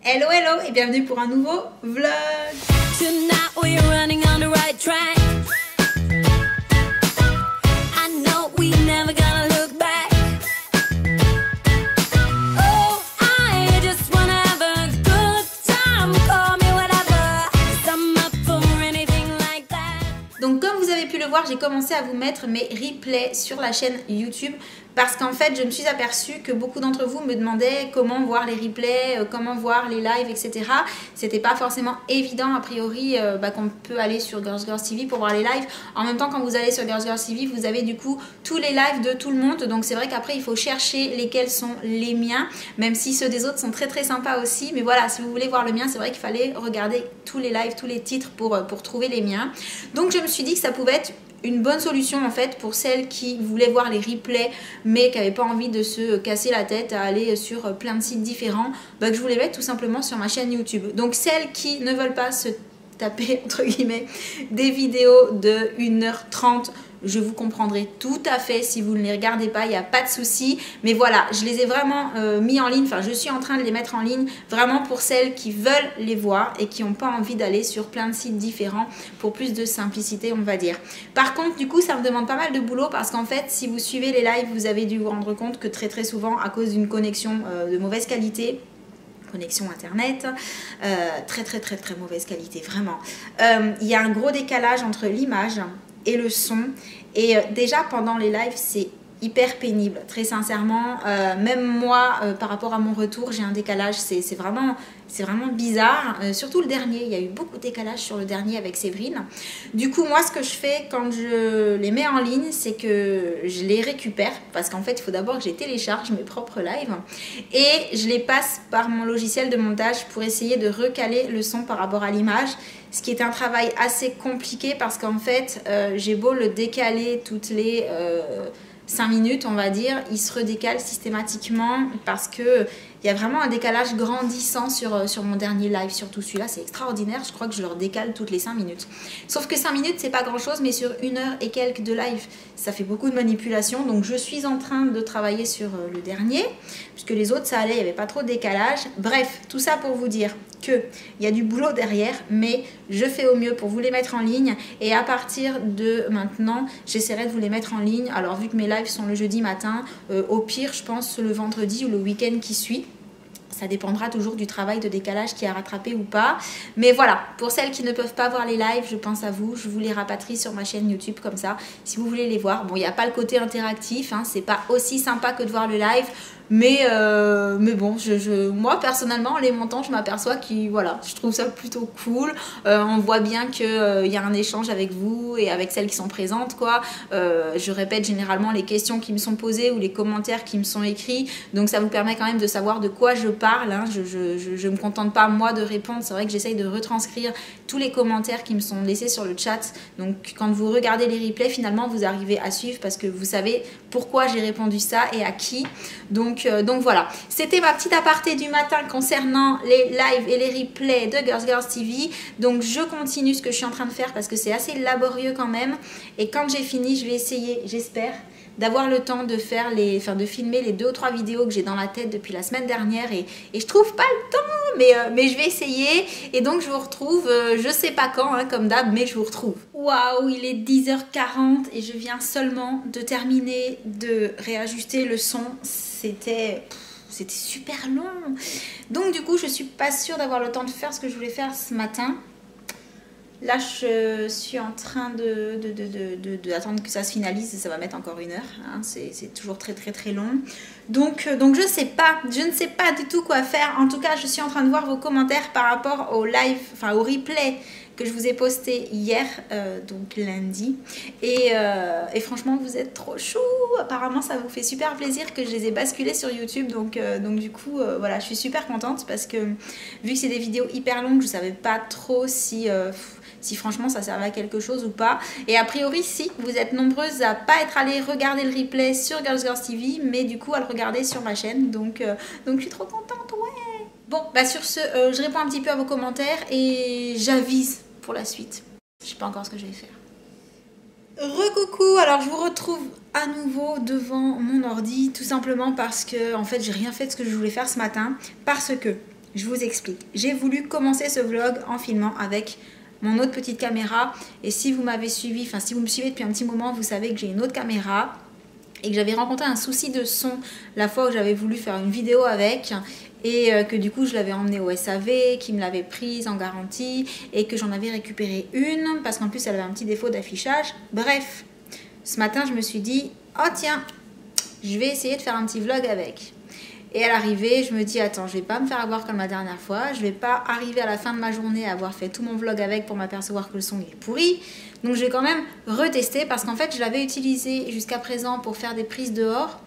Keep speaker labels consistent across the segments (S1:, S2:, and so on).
S1: Hello hello et bienvenue pour un nouveau vlog.
S2: Tonight we're running on the right track. I know we never gonna look back. Oh, I just wanna have a good time. Call me whatever, 'cause I'm up for anything like that.
S1: Donc comme vous avez pu le voir, j'ai commencé à vous mettre mes replays sur la chaîne YouTube parce qu'en fait je me suis aperçue que beaucoup d'entre vous me demandaient comment voir les replays, comment voir les lives, etc. C'était pas forcément évident a priori qu'on peut aller sur Girls Girls TV pour voir les lives. En même temps, quand vous allez sur Girls Girls TV, vous avez du coup tous les lives de tout le monde, donc c'est vrai qu'après il faut chercher lesquels sont les miens, même si ceux des autres sont très très sympas aussi. Mais voilà, si vous voulez voir le mien, c'est vrai qu'il fallait regarder tous les lives, tous les titres pour trouver les miens. Donc je me suis dit que ça pouvait être une bonne solution en fait pour celles qui voulaient voir les replays mais qui n'avaient pas envie de se casser la tête à aller sur plein de sites différents, que je voulais mettre tout simplement sur ma chaîne YouTube. Donc celles qui ne veulent pas se taper entre guillemets des vidéos de 1h30, je vous comprendrai tout à fait si vous ne les regardez pas, il n'y a pas de souci. Mais voilà, je les ai vraiment mis en ligne, enfin je suis en train de les mettre en ligne vraiment pour celles qui veulent les voir et qui n'ont pas envie d'aller sur plein de sites différents pour plus de simplicité, on va dire. Par contre, du coup, ça me demande pas mal de boulot parce qu'en fait, si vous suivez les lives, vous avez dû vous rendre compte que très souvent, à cause d'une connexion de mauvaise qualité, connexion internet, très mauvaise qualité, vraiment. Il y a un gros décalage entre l'image et le son, et déjà pendant les lives c'est hyper pénible, très sincèrement. Même moi par rapport à mon retour j'ai un décalage, c'est vraiment bizarre, surtout le dernier, il y a eu beaucoup de décalage sur le dernier avec Séverine. Du coup moi ce que je fais quand je les mets en ligne, c'est que je les récupère parce qu'en fait il faut d'abord que je télécharge mes propres lives et je les passe par mon logiciel de montage pour essayer de recaler le son par rapport à l'image, ce qui est un travail assez compliqué parce qu'en fait j'ai beau le décaler toutes les 5 minutes on va dire, il se redécale systématiquement parce que il y a vraiment un décalage grandissant sur mon dernier live, surtout celui-là, c'est extraordinaire, je crois que je le redécale toutes les 5 minutes. Sauf que 5 minutes c'est pas grand chose, mais sur 1 heure et quelques de live, ça fait beaucoup de manipulation, donc je suis en train de travailler sur le dernier, puisque les autres ça allait, il n'y avait pas trop de décalage. Bref, tout ça pour vous dire qu'il y a du boulot derrière, mais je fais au mieux pour vous les mettre en ligne, et à partir de maintenant, j'essaierai de vous les mettre en ligne. Alors vu que mes lives sont le jeudi matin, au pire je pense le vendredi ou le week-end qui suit. Ça dépendra toujours du travail de décalage qui a rattrapé ou pas. Mais voilà, pour celles qui ne peuvent pas voir les lives, je pense à vous. Je vous les rapatrie sur ma chaîne YouTube comme ça. Si vous voulez les voir. Bon, il n'y a pas le côté interactif. Hein, c'est pas aussi sympa que de voir le live. Mais bon, moi personnellement, en les montant, je m'aperçois que voilà, je trouve ça plutôt cool. On voit bien qu'il y a un échange avec vous et avec celles qui sont présentes, quoi. Je répète généralement les questions qui me sont posées ou les commentaires qui me sont écrits. Donc ça vous permet quand même de savoir de quoi je parle. Hein. Je me contente pas moi de répondre. C'est vrai que j'essaye de retranscrire tous les commentaires qui me sont laissés sur le chat. Donc quand vous regardez les replays, finalement, vous arrivez à suivre parce que vous savez pourquoi j'ai répondu ça et à qui. Donc voilà, c'était ma petite aparté du matin concernant les lives et les replays de Girls Girls TV. Donc je continue ce que je suis en train de faire parce que c'est assez laborieux quand même. Et quand j'ai fini, je vais essayer, j'espère, d'avoir le temps de faire de filmer les 2 ou 3 vidéos que j'ai dans la tête depuis la semaine dernière et je trouve pas le temps, mais je vais essayer. Et donc je vous retrouve, je sais pas quand, hein, comme d'hab, mais je vous retrouve. Waouh, il est 10h40 et je viens seulement de terminer de réajuster le son. C'était super long. Donc du coup je suis pas sûre d'avoir le temps de faire ce que je voulais faire ce matin. Là je suis en train d'attendre que ça se finalise et ça va mettre encore 1 heure, hein. C'est toujours très long. Donc je ne sais pas du tout quoi faire. En tout cas je suis en train de voir vos commentaires par rapport au live, enfin au replay que je vous ai posté hier, donc lundi, et franchement vous êtes trop chou. Apparemment ça vous fait super plaisir que je les ai basculés sur YouTube, donc du coup voilà, je suis super contente parce que vu que c'est des vidéos hyper longues, je savais pas trop si franchement ça servait à quelque chose ou pas. Et a priori si, vous êtes nombreuses à pas être allées regarder le replay sur Girls Girls TV, mais du coup à le regarder sur ma chaîne, donc je suis trop contente, ouais. Bon, sur ce, je réponds un petit peu à vos commentaires et j'avise pour la suite. Je sais pas encore ce que je vais faire. Recoucou, alors je vous retrouve à nouveau devant mon ordi, tout simplement parce que en fait j'ai rien fait de ce que je voulais faire ce matin, parce que Je vous explique. J'ai voulu commencer ce vlog en filmant avec mon autre petite caméra. Et si vous m'avez suivi, enfin si vous me suivez depuis un petit moment, vous savez que j'ai une autre caméra. Et que j'avais rencontré un souci de son la fois où j'avais voulu faire une vidéo avec. Et que du coup je l'avais emmenée au SAV, qui me l'avait prise en garantie. Et que j'en avais récupéré une, parce qu'en plus elle avait un petit défaut d'affichage. Bref, ce matin je me suis dit, oh tiens, je vais essayer de faire un petit vlog avec. Et à l'arrivée, je me dis, attends, je vais pas me faire avoir comme la dernière fois. Je vais pas arriver à la fin de ma journée à avoir fait tout mon vlog avec pour m'apercevoir que le son est pourri. Donc je vais quand même retester parce qu'en fait, je l'avais utilisé jusqu'à présent pour faire des prises dehors.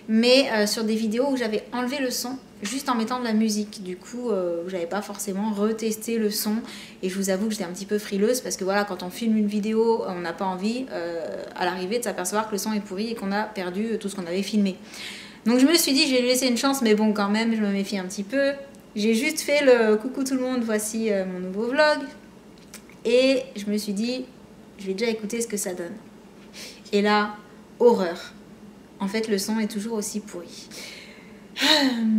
S1: Mais sur des vidéos où j'avais enlevé le son juste en mettant de la musique. Du coup, j'avais pas forcément retesté le son. Et je vous avoue que j'étais un petit peu frileuse parce que voilà, quand on filme une vidéo, on n'a pas envie à l'arrivée de s'apercevoir que le son est pourri et qu'on a perdu tout ce qu'on avait filmé. Donc je me suis dit, je vais lui laisser une chance, mais bon, quand même, je me méfie un petit peu. J'ai juste fait le coucou tout le monde, voici mon nouveau vlog. Et je me suis dit, je vais déjà écouter ce que ça donne. Et là, horreur. En fait, le son est toujours aussi pourri.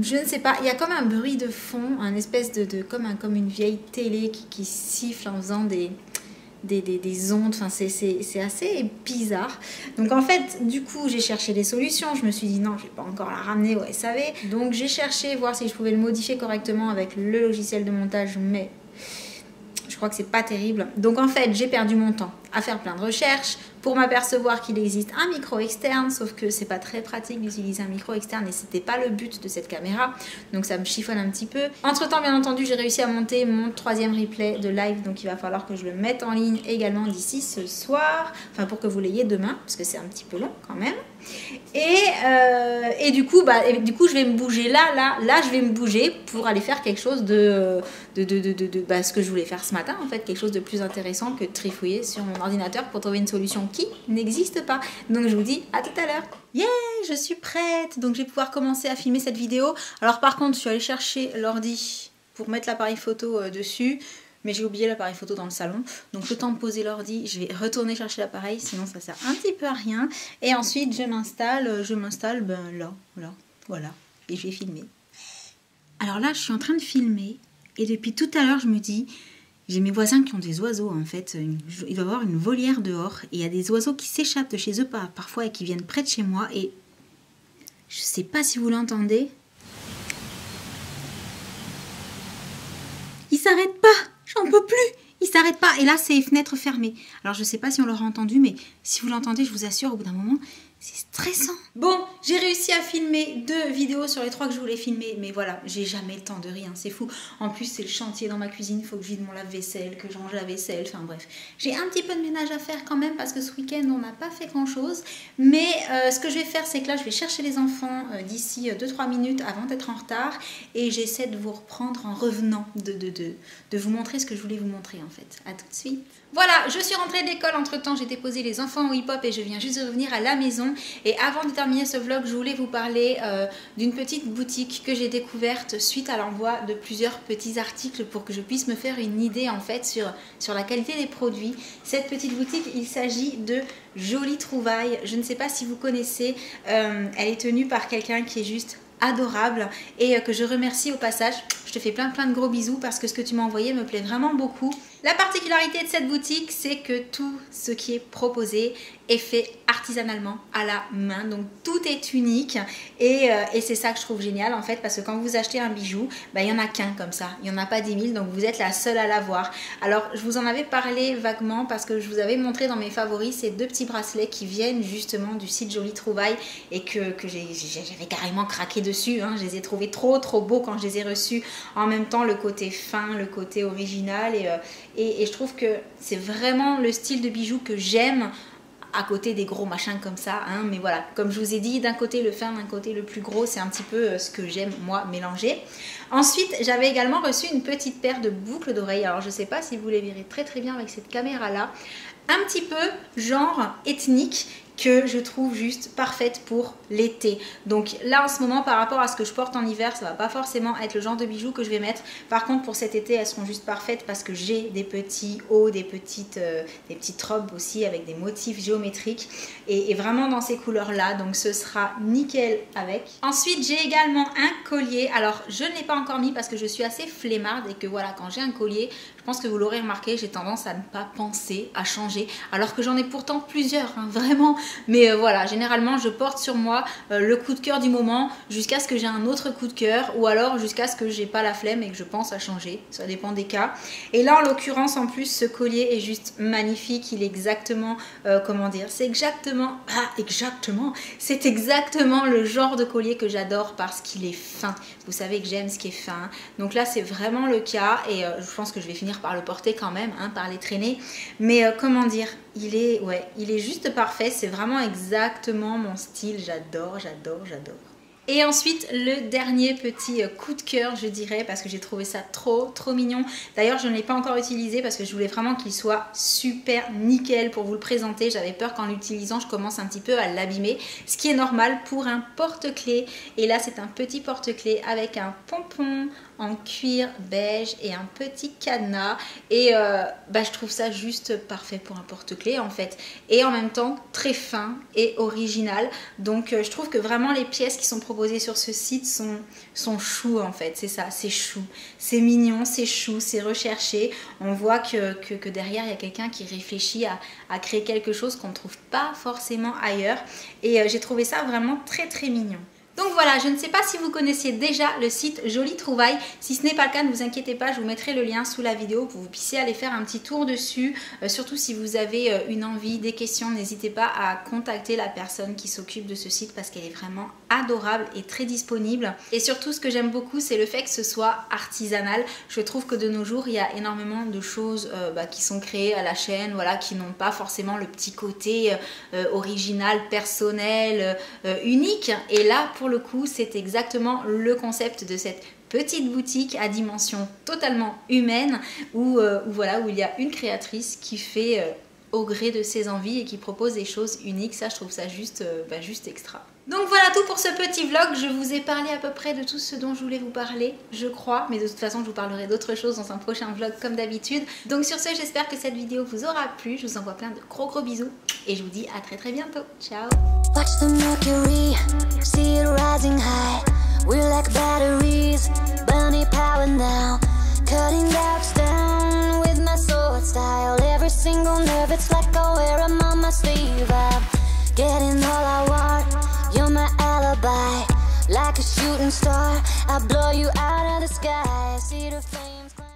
S1: Je ne sais pas, il y a comme un bruit de fond, un espèce comme une vieille télé qui siffle en faisant des ondes, enfin c'est assez bizarre. Donc en fait, du coup, j'ai cherché des solutions. Je me suis dit non, je vais pas encore la ramener au SAV. Donc j'ai cherché voir si je pouvais le modifier correctement avec le logiciel de montage, mais je crois que c'est pas terrible. Donc en fait, j'ai perdu mon temps à faire plein de recherches pour m'apercevoir qu'il existe un micro externe, sauf que c'est pas très pratique d'utiliser un micro externe et c'était pas le but de cette caméra, donc ça me chiffonne un petit peu. Entre temps, bien entendu, j'ai réussi à monter mon 3e replay de live, donc il va falloir que je le mette en ligne également d'ici ce soir, enfin pour que vous l'ayez demain, parce que c'est un petit peu long quand même. Et du coup, je vais me bouger là, je vais me bouger pour aller faire quelque chose de ce que je voulais faire ce matin, en fait, quelque chose de plus intéressant que de trifouiller sur mon ordinateur pour trouver une solution qui n'existe pas. Donc je vous dis à tout à l'heure. Yeah, je suis prête. Donc je vais pouvoir commencer à filmer cette vidéo. Alors par contre, je suis allée chercher l'ordi pour mettre l'appareil photo dessus. Mais j'ai oublié l'appareil photo dans le salon. Donc le temps de poser l'ordi, je vais retourner chercher l'appareil, sinon ça sert un petit peu à rien. Et ensuite je m'installe là, voilà. Et je vais filmer. Alors là, je suis en train de filmer. Et depuis tout à l'heure, je me dis, j'ai mes voisins qui ont des oiseaux en fait. Il doit y avoir une volière dehors. Et il y a des oiseaux qui s'échappent de chez eux parfois et qui viennent près de chez moi. Et je sais pas si vous l'entendez. Ils s'arrêtent pas. J'en peux plus, il s'arrête pas. Et là, c'est fenêtre fermée. Alors, je sais pas si on l'aura entendu, mais si vous l'entendez, je vous assure, au bout d'un moment, c'est stressant. Bon, j'ai réussi à filmer 2 vidéos sur les 3 que je voulais filmer. Mais voilà, j'ai jamais le temps de rien, c'est fou. En plus, c'est le chantier dans ma cuisine. Il faut que je vide mon lave-vaisselle, que je range la vaisselle. Enfin bref, j'ai un petit peu de ménage à faire quand même parce que ce week-end, on n'a pas fait grand-chose. Mais ce que je vais faire, c'est que là, je vais chercher les enfants d'ici 2-3 minutes avant d'être en retard. Et j'essaie de vous reprendre en revenant, de vous montrer ce que je voulais vous montrer en fait. À tout de suite. Voilà, je suis rentrée d'école. Entre-temps, j'ai déposé les enfants au hip-hop et je viens juste de revenir à la maison. Et avant de terminer ce vlog, je voulais vous parler d'une petite boutique que j'ai découverte suite à l'envoi de plusieurs petits articles pour que je puisse me faire une idée en fait sur la qualité des produits. Cette petite boutique, il s'agit de Jolies Trouvailles. Je ne sais pas si vous connaissez, elle est tenue par quelqu'un qui est juste adorable et que je remercie au passage. Je te fais plein de gros bisous parce que ce que tu m'as envoyé me plaît vraiment beaucoup. La particularité de cette boutique, c'est que tout ce qui est proposé est fait artisanalement à la main, donc tout est unique et c'est ça que je trouve génial en fait, parce que quand vous achetez un bijou, il n'y en a qu'un comme ça, il n'y en a pas 10 000, donc vous êtes la seule à l'avoir. Alors je vous en avais parlé vaguement parce que je vous avais montré dans mes favoris ces 2 petits bracelets qui viennent justement du site Jolies Trouvailles et que j'avais carrément craqué dessus, hein. Je les ai trouvés trop beaux quand je les ai reçus, en même temps le côté fin, le côté original et je trouve que c'est vraiment le style de bijoux que j'aime à côté des gros machins comme ça, hein. Mais voilà, comme je vous ai dit, d'un côté le fin, d'un côté le plus gros, c'est un petit peu ce que j'aime moi mélanger. Ensuite, j'avais également reçu une petite paire de boucles d'oreilles. Alors je sais pas si vous les verrez très bien avec cette caméra là, un petit peu genre ethnique, que je trouve juste parfaite pour l'été. Donc là en ce moment par rapport à ce que je porte en hiver, ça va pas forcément être le genre de bijoux que je vais mettre. Par contre pour cet été elles seront juste parfaites parce que j'ai des petits hauts, des petites robes aussi avec des motifs géométriques et vraiment dans ces couleurs là, donc ce sera nickel avec. Ensuite j'ai également un collier. Alors je ne l'ai pas encore mis parce que je suis assez flemmarde et que voilà, quand j'ai un collier, je pense que vous l'aurez remarqué, j'ai tendance à ne pas penser à changer alors que j'en ai pourtant plusieurs, hein, vraiment. Mais voilà, généralement je porte sur moi le coup de cœur du moment jusqu'à ce que j'ai un autre coup de cœur ou alors jusqu'à ce que j'ai pas la flemme et que je pense à changer, ça dépend des cas. Et là en l'occurrence en plus ce collier est juste magnifique, il est exactement comment dire, c'est exactement c'est exactement le genre de collier que j'adore parce qu'il est fin. Vous savez que j'aime ce qui est fin, donc là c'est vraiment le cas et je pense que je vais finir par le porter quand même, hein, par les traîner. Mais comment dire, il est juste parfait, c'est vraiment exactement mon style, j'adore. Et ensuite le dernier petit coup de cœur je dirais, parce que j'ai trouvé ça trop mignon. D'ailleurs je ne l'ai pas encore utilisé parce que je voulais vraiment qu'il soit super nickel pour vous le présenter. J'avais peur qu'en l'utilisant je commence un petit peu à l'abîmer, ce qui est normal pour un porte-clés. Et là c'est un petit porte-clés avec un pompon en cuir beige et un petit cadenas et je trouve ça juste parfait pour un porte-clés en fait, et en même temps très fin et original. Donc je trouve que vraiment les pièces qui sont proposées sur ce site sont chou en fait, c'est ça, c'est chou, c'est mignon, c'est chou, c'est recherché. On voit que derrière il y a quelqu'un qui réfléchit à créer quelque chose qu'on ne trouve pas forcément ailleurs et j'ai trouvé ça vraiment très mignon. Donc voilà, je ne sais pas si vous connaissiez déjà le site Jolies Trouvailles. Si ce n'est pas le cas, ne vous inquiétez pas, je vous mettrai le lien sous la vidéo pour que vous puissiez aller faire un petit tour dessus. Surtout si vous avez une envie, des questions, n'hésitez pas à contacter la personne qui s'occupe de ce site parce qu'elle est vraiment adorable et très disponible. Et surtout, ce que j'aime beaucoup, c'est le fait que ce soit artisanal. Je trouve que de nos jours, il y a énormément de choses qui sont créées à la chaîne, voilà, qui n'ont pas forcément le petit côté original, personnel, unique. Et là, pour le coup, c'est exactement le concept de cette petite boutique à dimension totalement humaine où il y a une créatrice qui fait au gré de ses envies et qui propose des choses uniques. Ça, je trouve ça juste extra. Donc voilà tout pour ce petit vlog. Je vous ai parlé à peu près de tout ce dont je voulais vous parler, je crois. Mais de toute façon, je vous parlerai d'autres choses dans un prochain vlog comme d'habitude. Donc sur ce, j'espère que cette vidéo vous aura plu. Je vous envoie plein de gros bisous. Et je vous dis à très bientôt. Ciao.
S2: Watch the Mercury, see it rising high. We're like batteries, burning power now. Cutting doubts down with my sword style. Every single nerve, it's like I wear 'em on my sleeve. I'm getting all I want. You're my alibi, like a shooting star. I blow you out of the sky. See the flame.